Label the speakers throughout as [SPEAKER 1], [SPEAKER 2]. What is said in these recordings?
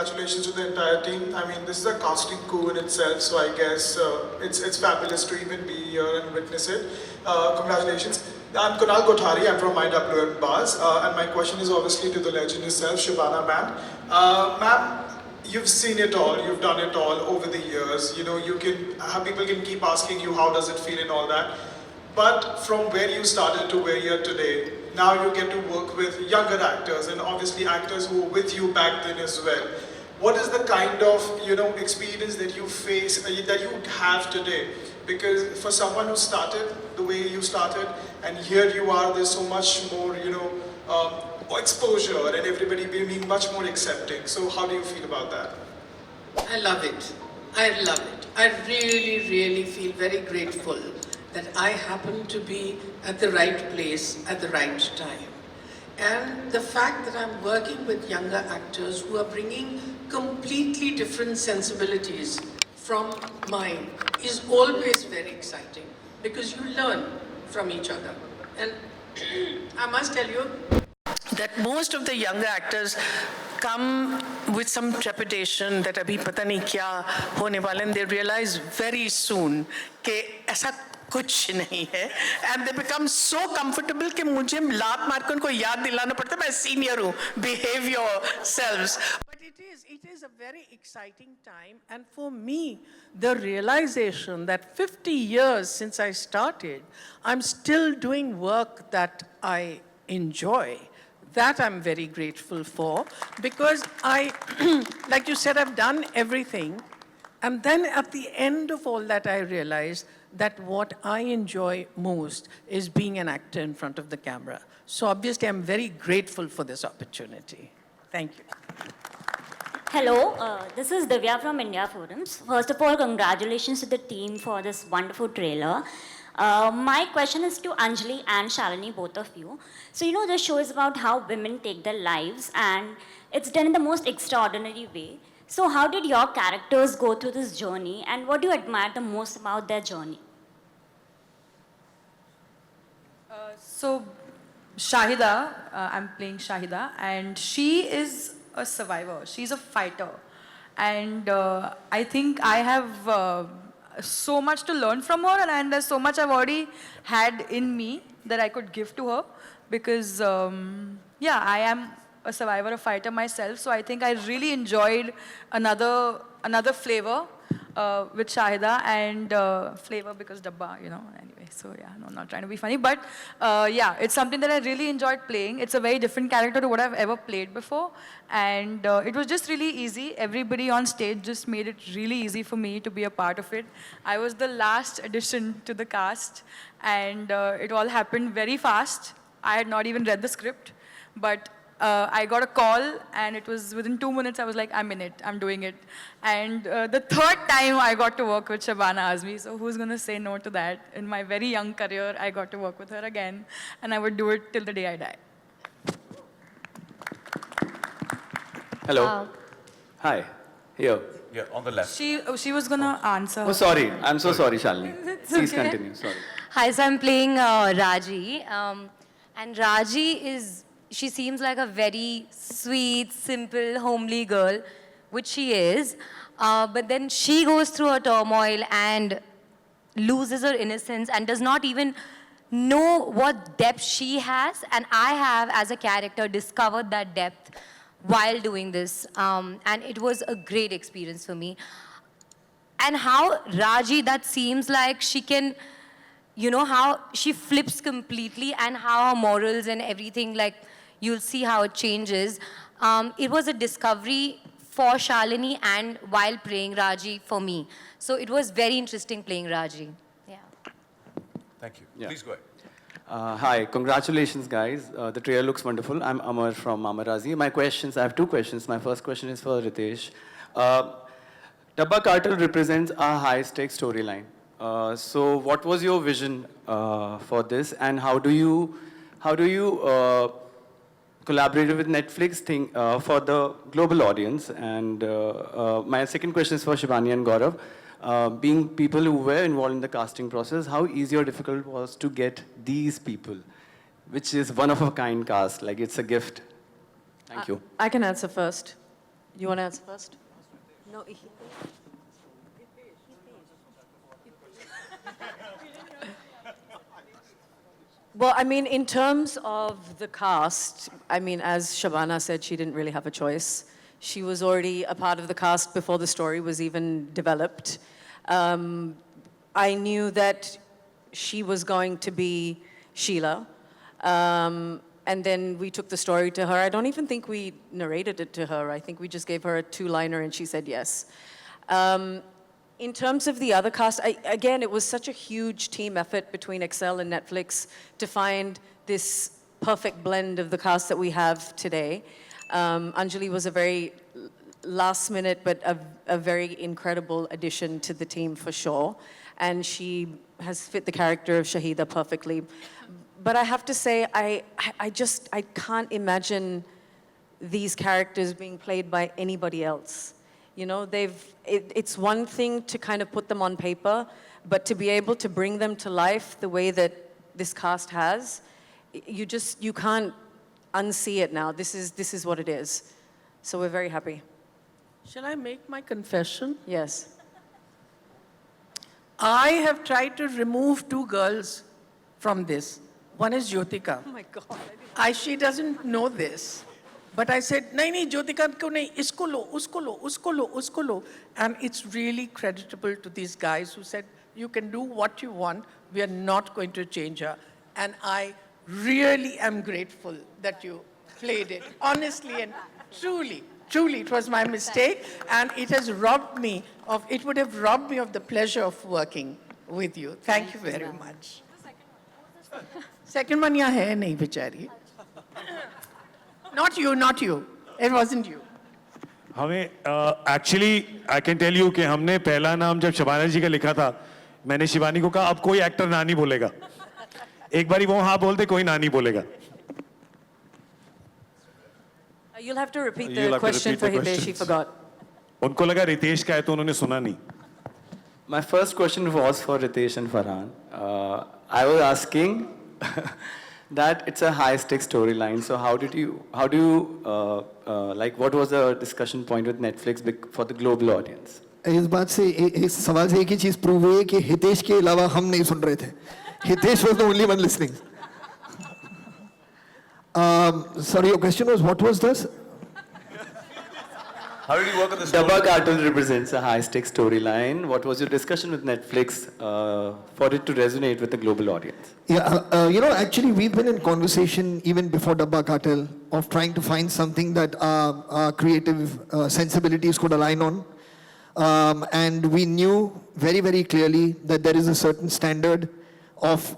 [SPEAKER 1] congratulations to the entire team. I mean, this is a casting coup in itself, so I guess it's fabulous to even be here and witness it. Congratulations. I'm Kunal Kothari, I'm from IWM Bars, and my question is obviously to the legend herself, Shabana ma'am. Ma'am, you've seen it all, you've done it all over the years. You know, people can keep asking you how does it feel and all that. But from where you started to where you are today, now you get to work with younger actors and obviously actors who were with you back then as well. What is the kind of, experience that you face, that you have today? Because for someone who started the way you started, and here you are, there's so much more, exposure and everybody being much more accepting. So how do you feel about that?
[SPEAKER 2] I love it. I love it. I really, really feel very grateful that I happen to be at the right place at the right time. And the fact that I'm working with younger actors who are bringing completely different sensibilities from mine is always very exciting because you learn from each other. And I must tell you that most of the younger actors come with some trepidation that abhi pata nahi kya hone wala, and they realize very soon कि ऐसा कुछ नहीं है, and they become so comfortable कि मुझे लात मार के उनको याद दिलाना पड़ता है मैं सीनियर हूँ, behave yourselves. But it is a very exciting time, and for me, the realization that 50 years since I started, I'm still doing work that I enjoy. That I'm very grateful for, because I, like you said, I've done everything. And then at the end of all that, I realized that what I enjoy most is being an actor in front of the camera. So obviously, I'm very grateful for this opportunity. Thank you.
[SPEAKER 3] Hello, this is Divya from India Forums. First of all, congratulations to the team for this wonderful trailer. My question is to Anjali and Shalini, both of you. So, the show is about how women take their lives, and it's done in the most extraordinary way. So, how did your characters go through this journey, and what do you admire the most about their journey?
[SPEAKER 4] So, Shahida, I'm playing Shahida, and she is a survivor. She's a fighter. And I think I have so much to learn from her, and there's so much I've already had in me that I could give to her, because I am a survivor, a fighter myself, so I think I really enjoyed another flavor with Shahida, and flavor because Dabba, anyway, so yeah, no, I'm not trying to be funny, but it's something that I really enjoyed playing. It's a very different character to what I've ever played before, and it was just really easy. Everybody on stage just made it really easy for me to be a part of it. I was the last addition to the cast, and it all happened very fast. I had not even read the script, but I got a call, and it was within 2 minutes, I was like, I'm in it, I'm doing it. And the third time I got to work with Shabana Azmi, so who's going to say no to that? In my very young career, I got to work with her again, and I would do it till the day I die.
[SPEAKER 5] Hello. Hi. Here.
[SPEAKER 6] Yeah, on the left.
[SPEAKER 4] She was going to answer.
[SPEAKER 5] Oh, sorry. I'm so sorry, Shalini. Please continue. Sorry.
[SPEAKER 7] Hi, so I'm playing Raji. And Raji she seems like a very sweet, simple, homely girl, which she is. But then she goes through a turmoil and loses her innocence and does not even know what depth she has. And I have, as a character, discovered that depth while doing this. And it was a great experience for me. And how Raji, that seems like she can, how she flips completely, and how her morals and everything, like, you'll see how it changes. It was a discovery for Shalini and while playing Raji for me. So it was very interesting playing Raji. Yeah.
[SPEAKER 6] Thank you.
[SPEAKER 5] Yeah.
[SPEAKER 6] Please go ahead.
[SPEAKER 5] Hi, congratulations, guys. The trailer looks wonderful. I'm Amar from Amarazi. I have two questions. My first question is for Ritesh. Dabba Cartel represents a high-stakes storyline. So what was your vision for this, and how do you collaborated with Netflix for the global audience? And my second question is for Shivani and Gaurav. Being people who were involved in the casting process, how easy or difficult was to get these people, which is one of a kind cast, like it's a gift? Thank you.
[SPEAKER 8] I can answer first. You want to answer first?
[SPEAKER 7] No,
[SPEAKER 8] Well, I mean, in terms of the cast, I mean, as Shabana said, she didn't really have a choice. She was already a part of the cast before the story was even developed. I knew that she was going to be Sheila. And then we took the story to her. I don't even think we narrated it to her. I think we just gave her a two-liner and she said yes. In terms of the other cast, again, it was such a huge team effort between Excel and Netflix to find this perfect blend of the cast that we have today. Anjali was a very last minute, but a very incredible addition to the team for sure. And she has fit the character of Shahida perfectly. But I have to say, I can't imagine these characters being played by anybody else. You know, it's one thing to kind of put them on paper, but to be able to bring them to life the way that this cast has, you can't unsee it now. This is what it is. So we're very happy.
[SPEAKER 2] Shall I make my confession?
[SPEAKER 8] Yes.
[SPEAKER 2] I have tried to remove two girls from this. One is Jyothika.
[SPEAKER 8] Oh my God.
[SPEAKER 2] She doesn't know this. But I said, nahi, Jyothika ko nahi, isko lo, usko lo, usko lo, usko lo. And it's really creditable to these guys who said, you can do what you want, we are not going to change her. And I really am grateful that you played it. Honestly and truly, it was my mistake. And it has it would have robbed me of the pleasure of working with you. Thank you very much. Second one yahan hai nahi, bichari. Not you. It wasn't you.
[SPEAKER 9] हमें actually I can tell you कि हमने पहला नाम जब शबाना जी का लिखा था, मैंने शिवानी को कहा अब कोई एक्टर नानी बोलेगा, एक बारी वो हाँ बोलते कोई नानी बोलेगा.
[SPEAKER 8] You'll have to repeat the question for Hitesh, she forgot.
[SPEAKER 9] उनको लगा रितेश का है तो उन्होंने सुना नहीं.
[SPEAKER 5] My first question was for Ritesh and Farhan. I was asking that it's a high-stakes storyline. So how do you, like, what was the discussion point with Netflix for the global audience?
[SPEAKER 1] इस बात से इस सवाल से एक ही चीज prove हुई है कि हितेश के अलावा हम नहीं सुन रहे थे. Hitesh was the only one listening. Sorry, your question was what was this?
[SPEAKER 6] How did you work on the story?
[SPEAKER 5] Dabba Cartel represents a high-stakes storyline. What was your discussion with Netflix for it to resonate with the global audience?
[SPEAKER 1] Yeah, actually we've been in conversation even before Dabba Cartel of trying to find something that our creative sensibilities could align on. And we knew very, very clearly that there is a certain standard of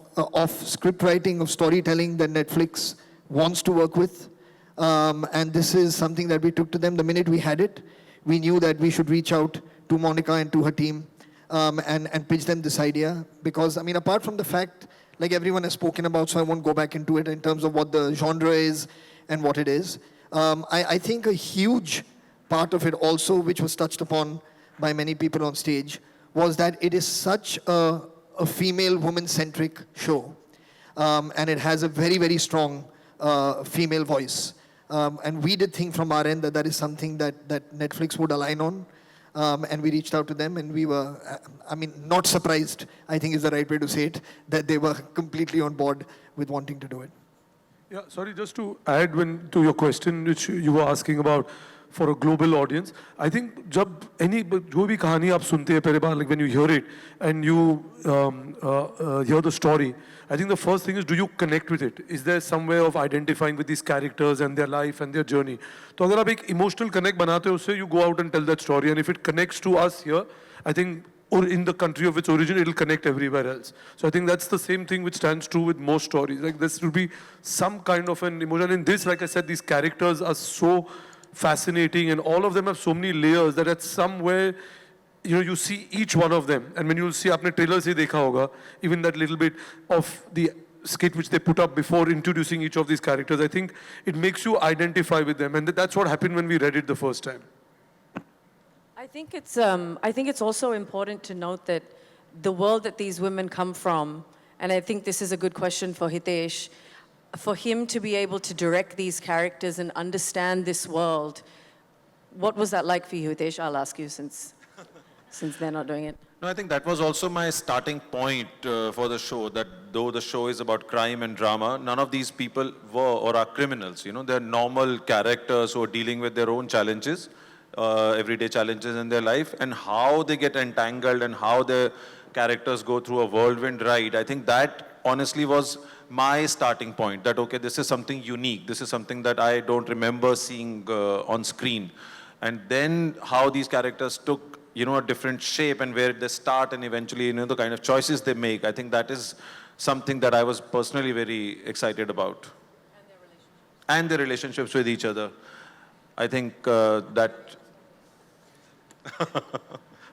[SPEAKER 1] script writing, of storytelling that Netflix wants to work with. And this is something that we took to them the minute we had it. We knew that we should reach out to Monica and to her team and pitch them this idea. Because, I mean, apart from the fact, like everyone has spoken about, so I won't go back into it in terms of what the genre is and what it is. I think a huge part of it also, which was touched upon by many people on stage, was that it is such a female, woman-centric show. And it has a very, very strong female voice. And we did think from our end that is something that Netflix would align on. And we reached out to them and we were, not surprised, I think is the right way to say it, that they were completely on board with wanting to do it.
[SPEAKER 10] Yeah, sorry, just to add to your question, which you were asking about for a global audience. I think जो भी कहानी आप सुनते हैं पहले बार, like when you hear it and you hear the story, I think the first thing is, do you connect with it? Is there some way of identifying with these characters and their life and their journey? तो अगर आप एक emotional connect बनाते हो उससे, you go out and tell that story, and if it connects to us here, I think, or in the country of its origin, it'll connect everywhere else. So I think that's the same thing which stands true with most stories. Like this will be some kind of an emotion. In this, like I said, these characters are so fascinating and all of them have so many layers that at somewhere, you see each one of them. And when you'll see, आपने trailer से देखा होगा, even that little bit of the skit which they put up before introducing each of these characters, I think it makes you identify with them. And that's what happened when we read it the first time.
[SPEAKER 8] I think it's also important to note that the world that these women come from, and I think this is a good question for Hitesh, for him to be able to direct these characters and understand this world, what was that like for you, Hitesh? I'll ask you since they're not doing it.
[SPEAKER 6] No, I think that was also my starting point for the show, that though the show is about crime and drama, none of these people were or are criminals. You know, they're normal characters who are dealing with their own challenges, everyday challenges in their life, and how they get entangled and how their characters go through a whirlwind ride. I think that honestly was my starting point, that okay, this is something unique. This is something that I don't remember seeing on screen. And then how these characters took, you know, a different shape and where they start and eventually, you know, the kind of choices they make. I think that is something that I was personally very excited about. And their relationships with each other. I think that...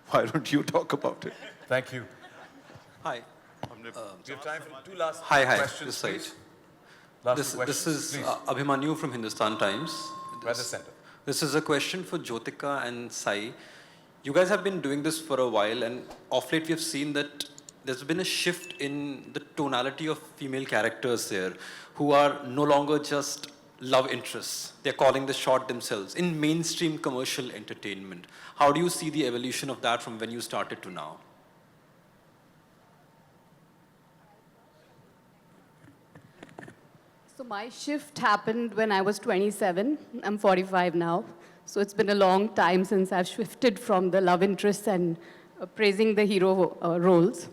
[SPEAKER 6] Why don't you talk about it? Thank you.
[SPEAKER 11] Hi.
[SPEAKER 6] We have time for two last
[SPEAKER 11] Hi,
[SPEAKER 6] questions,
[SPEAKER 11] this side.
[SPEAKER 6] please. Last
[SPEAKER 11] This
[SPEAKER 6] questions,
[SPEAKER 11] is
[SPEAKER 6] please.
[SPEAKER 11] Abhimanyu from Hindustan Times.
[SPEAKER 6] By the center.
[SPEAKER 11] This is a question for Jyothika and Sai. You guys have been doing this for a while, and of late we have seen that there's been a shift in the tonality of female characters there, who are no longer just love interests. They're calling the shot themselves in mainstream commercial entertainment. How do you see the evolution of that from when you started to now?
[SPEAKER 12] So my shift happened when I was 27. I'm 45 now. So it's been a long time since I've shifted from the love interests and praising the hero roles.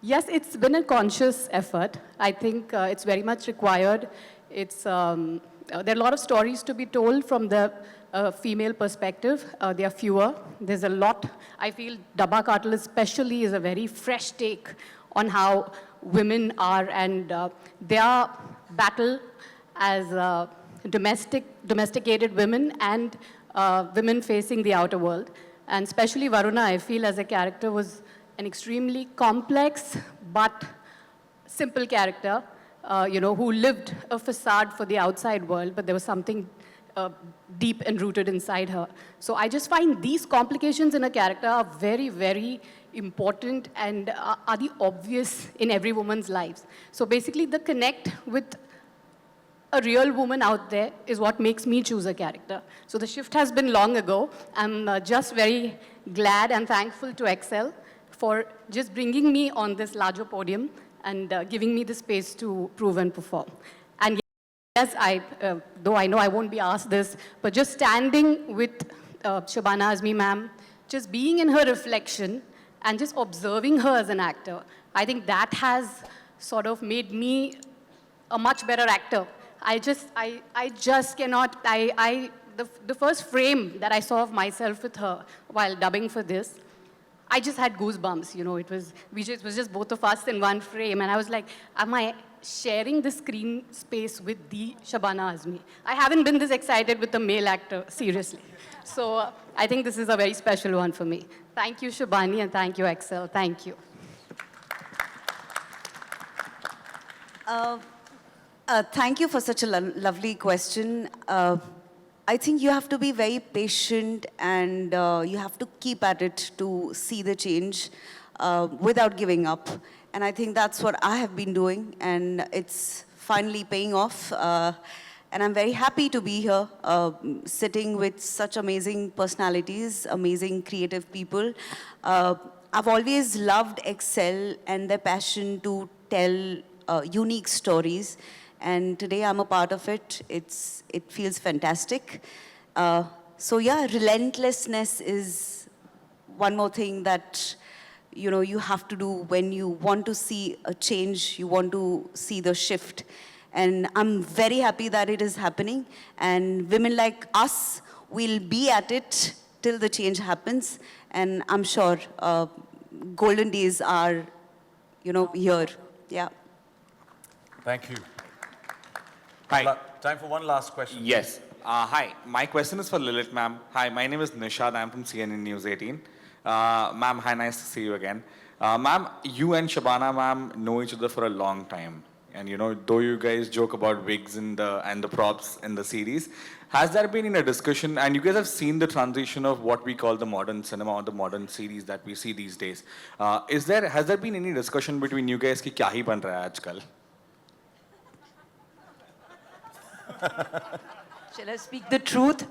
[SPEAKER 12] Yes, it's been a conscious effort. I think it's very much required. It's, there are a lot of stories to be told from the female perspective. There are fewer. There's a lot. I feel Dabba Cartel especially is a very fresh take on how women are and their battle as domesticated women and women facing the outer world. And especially Varuna, I feel as a character was an extremely complex but simple character, you know, who lived a facade for the outside world, but there was something deep and rooted inside her. So I just find these complications in a character are very, very important and are the obvious in every woman's lives. So basically the connect with a real woman out there is what makes me choose a character. So the shift has been long ago. I'm just very glad and thankful to Excel for just bringing me on this larger podium and giving me the space to prove and perform. And yes, though I know I won't be asked this, but just standing with Shabana Azmi ma'am, just being in her reflection and just observing her as an actor, I think that has sort of made me a much better actor. I just cannot, the first frame that I saw of myself with her while dubbing for this, I just had goosebumps, you know, it was just both of us in one frame, and I was like, am I sharing the screen space with the Shabana Azmi? I haven't been this excited with a male actor, seriously. So I think this is a very special one for me. Thank you, Shabani, and thank you, Excel. Thank you.
[SPEAKER 13] Thank you for such a lovely question. I think you have to be very patient and you have to keep at it to see the change without giving up. And I think that's what I have been doing, and it's finally paying off. And I'm very happy to be here, sitting with such amazing personalities, amazing creative people. I've always loved Excel and their passion to tell unique stories. And today I'm a part of it. It feels fantastic. So yeah, relentlessness is one more thing that you have to do when you want to see a change, you want to see the shift. And I'm very happy that it is happening. And women like us will be at it till the change happens. And I'm sure golden days are, here. Yeah.
[SPEAKER 6] Thank you.
[SPEAKER 14] Hi.
[SPEAKER 6] Time for one last question.
[SPEAKER 14] Yes. Hi. My question is for Lillete, ma'am. Hi, my name is Nishad. I'm from CNN News 18. Ma'am, hi, nice to see you again. Ma'am, you and Shabana, ma'am, know each other for a long time. And though you guys joke about wigs and the props in the series, has there been a discussion, and you guys have seen the transition of what we call the modern cinema or the modern series that we see these days. Has there been any discussion between you guys ki kya hi ban raha hai aajkal?
[SPEAKER 15] Shall I speak the truth?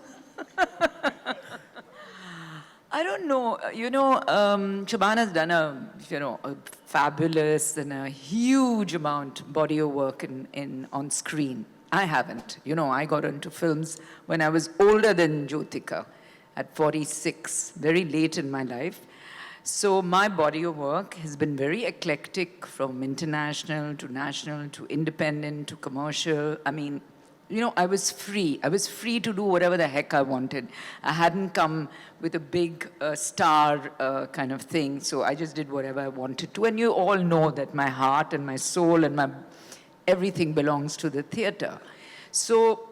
[SPEAKER 15] I don't know. Shabana's done a fabulous and a huge amount body of work on screen. I haven't. I got into films when I was older than Jyothika, at 46, very late in my life. So my body of work has been very eclectic, from international to national to independent to commercial. I mean, I was free. I was free to do whatever the heck I wanted. I hadn't come with a big star kind of thing, so I just did whatever I wanted to. And you all know that my heart and my soul and my everything belongs to the theatre. So,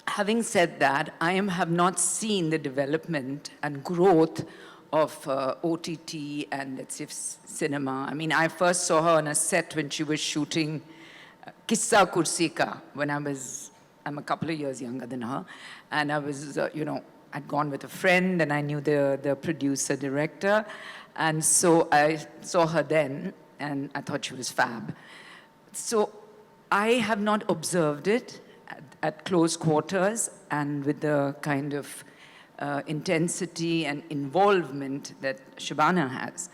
[SPEAKER 15] having said that, I have not seen the development and growth of OTT and, let's say, cinema. I mean, I first saw her on a set when she was shooting Kissa Kursi Ka, when I'm a couple of years younger than her, and I was, I'd gone with a friend, and I knew the producer, director, and so I saw her then, and I thought she was fab. So I have not observed it at close quarters and with the kind of intensity and involvement that Shabana has.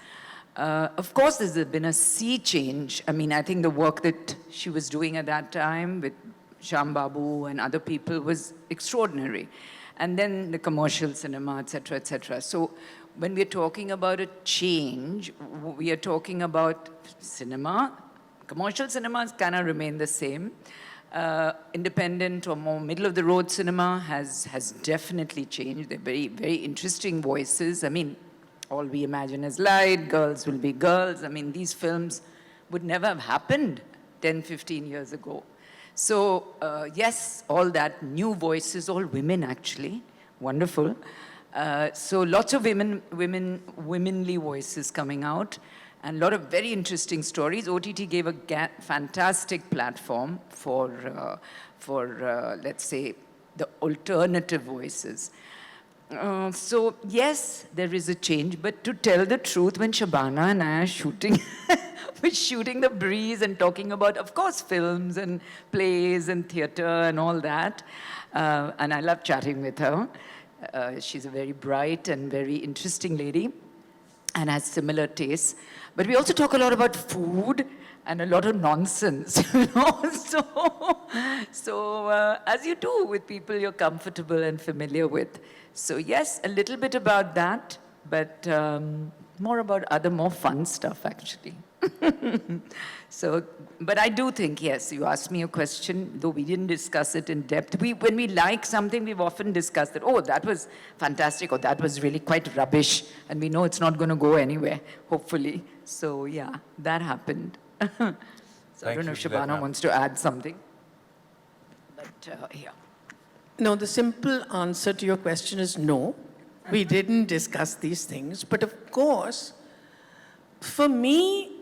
[SPEAKER 15] Of course, there's been a sea change. I mean, I think the work that she was doing at that time with Shyam Babu and other people was extraordinary. And then the commercial cinema, et cetera, et cetera. So when we're talking about a change, we are talking about cinema. Commercial cinemas kind of remain the same. Independent or more middle-of-the-road cinema has definitely changed. They're very, very interesting voices. I mean, all we imagine is light, girls will be girls. I mean, these films would never have happened 10, 15 years ago. So, yes, all that, new voices, all women actually, wonderful. So lots of womenly voices coming out, and a lot of very interesting stories. OTT gave a fantastic platform for let's say, the alternative voices. So yes, there is a change, but to tell the truth, when Shabana and I are shooting, we're shooting The Breeze and talking about, of course, films and plays and theatre and all that. And I love chatting with her. She's a very bright and very interesting lady and has similar tastes. But we also talk a lot about food and a lot of nonsense, So as you do with people you're comfortable and familiar with. So yes, a little bit about that, but more about other more fun stuff, actually. So, but I do think, yes, you asked me a question, though we didn't discuss it in depth. When we like something, we've often discussed that, oh, that was fantastic, or that was really quite rubbish, and we know it's not going to go anywhere, hopefully. So, yeah, that happened. So I don't know if Shabana wants to add something. But, yeah.
[SPEAKER 2] No, the simple answer to your question is no. We didn't discuss these things. But of course, for me,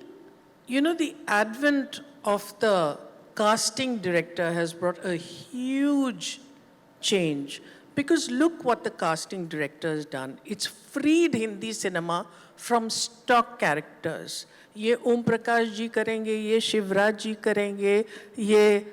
[SPEAKER 2] the advent of the casting director has brought a huge change. Because look what the casting director has done. It's freed Hindi cinema from stock characters. Ye Om Prakash ji karenge, ye Shivraj ji karenge, ye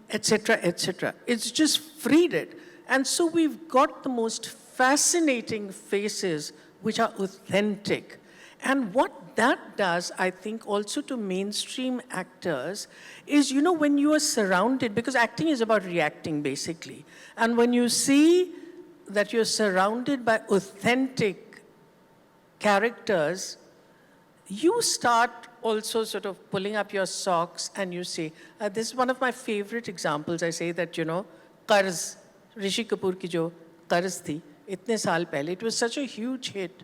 [SPEAKER 2] etc., etc. It's just freed it. And so we've got the most fascinating faces which are authentic. And what that does, I think, also to mainstream actors is, when you are surrounded, because acting is about reacting, basically. And when you see that you're surrounded by authentic characters, you start also sort of pulling up your socks and you say, this is one of my favorite examples. I say that, Qarz, Rishi Kapoor ki jo Qarz thi, itne saal pehle, it was such a huge hit.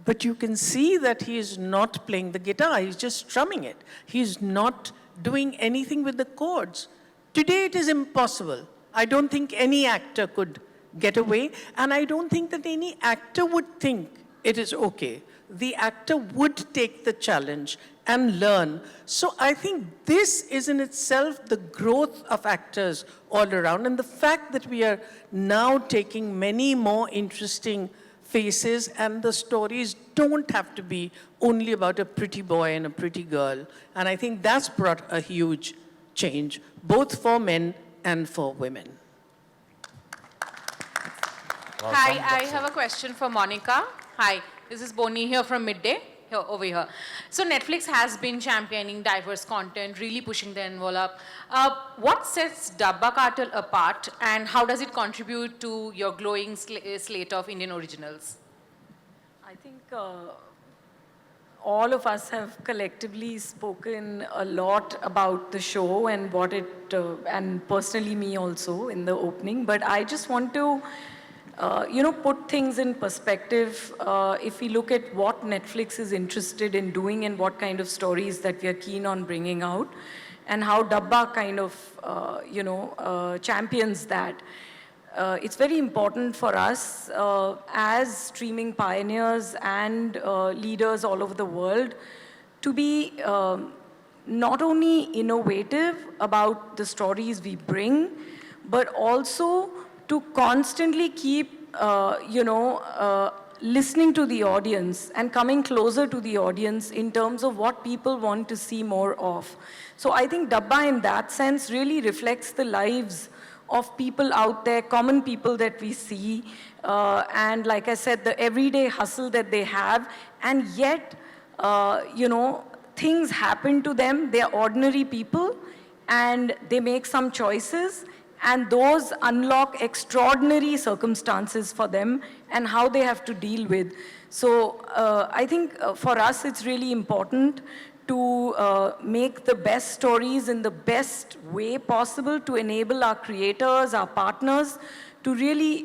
[SPEAKER 2] But you can see that he is not playing the guitar, he's just strumming it. He's not doing anything with the chords. Today it is impossible. I don't think any actor could get away, and I don't think that any actor would think it is okay. The actor would take the challenge and learn. So I think this is in itself the growth of actors all around, and the fact that we are now taking many more interesting faces, and the stories don't have to be only about a pretty boy and a pretty girl. And I think that's brought a huge change, both for men and for women.
[SPEAKER 16] Hi, I have a question for Monica. Hi, this is Boni here from Midday, over here. So Netflix has been championing diverse content, really pushing the envelope. What sets Dabba Cartel apart, and how does it contribute to your glowing slate of Indian originals?
[SPEAKER 17] I think all of us have collectively spoken a lot about the show and what it, and personally me also in the opening, but I just want to put things in perspective. If we look at what Netflix is interested in doing and what kind of stories that we are keen on bringing out, and how Dabba kind of, champions that. It's very important for us as streaming pioneers and leaders all over the world to be not only innovative about the stories we bring, but also to constantly keep, listening to the audience and coming closer to the audience in terms of what people want to see more of. So I think Dabba in that sense really reflects the lives of people out there, common people that we see, and like I said, the everyday hustle that they have, and yet, things happen to them. They're ordinary people, and they make some choices, and those unlock extraordinary circumstances for them and how they have to deal with. So I think for us, it's really important to make the best stories in the best way possible to enable our creators, our partners, to really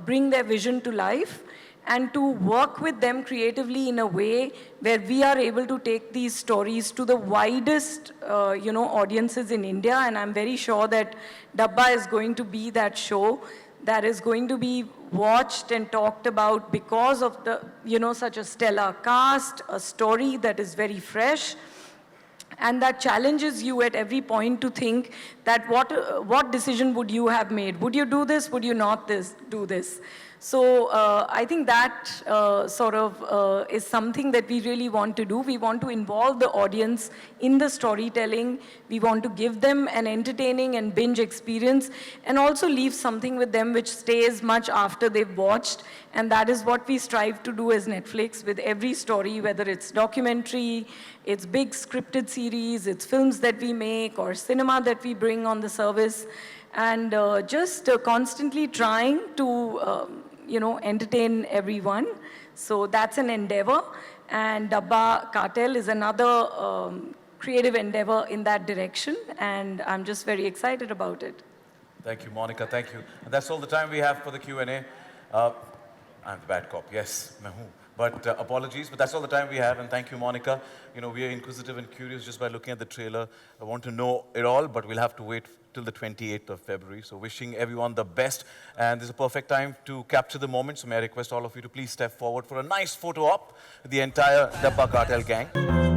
[SPEAKER 17] bring their vision to life and to work with them creatively in a way where we are able to take these stories to the widest, audiences in India. And I'm very sure that Dabba is going to be that show that is going to be watched and talked about because of the, such a stellar cast, a story that is very fresh, and that challenges you at every point to think that what decision would you have made? Would you do this? Would you not do this? So I think that is something that we really want to do. We want to involve the audience in the storytelling. We want to give them an entertaining and binge experience and also leave something with them which stays much after they've watched. And that is what we strive to do as Netflix with every story, whether it's documentary, it's big scripted series, it's films that we make or cinema that we bring on the service. And just constantly trying to entertain everyone. So that's an endeavor. And Dabba Cartel is another creative endeavor in that direction. And I'm just very excited about it.
[SPEAKER 18] Thank you, Monica. Thank you. And that's all the time we have for the Q&A. I'm the bad cop. Yes, मैं हूँ. But apologies, but that's all the time we have. And thank you, Monica. We are inquisitive and curious just by looking at the trailer. I want to know it all, but we'll have to wait till the 28th of February. So wishing everyone the best. And this is a perfect time to capture the moment. So may I request all of you to please step forward for a nice photo op with the entire Dabba Cartel gang.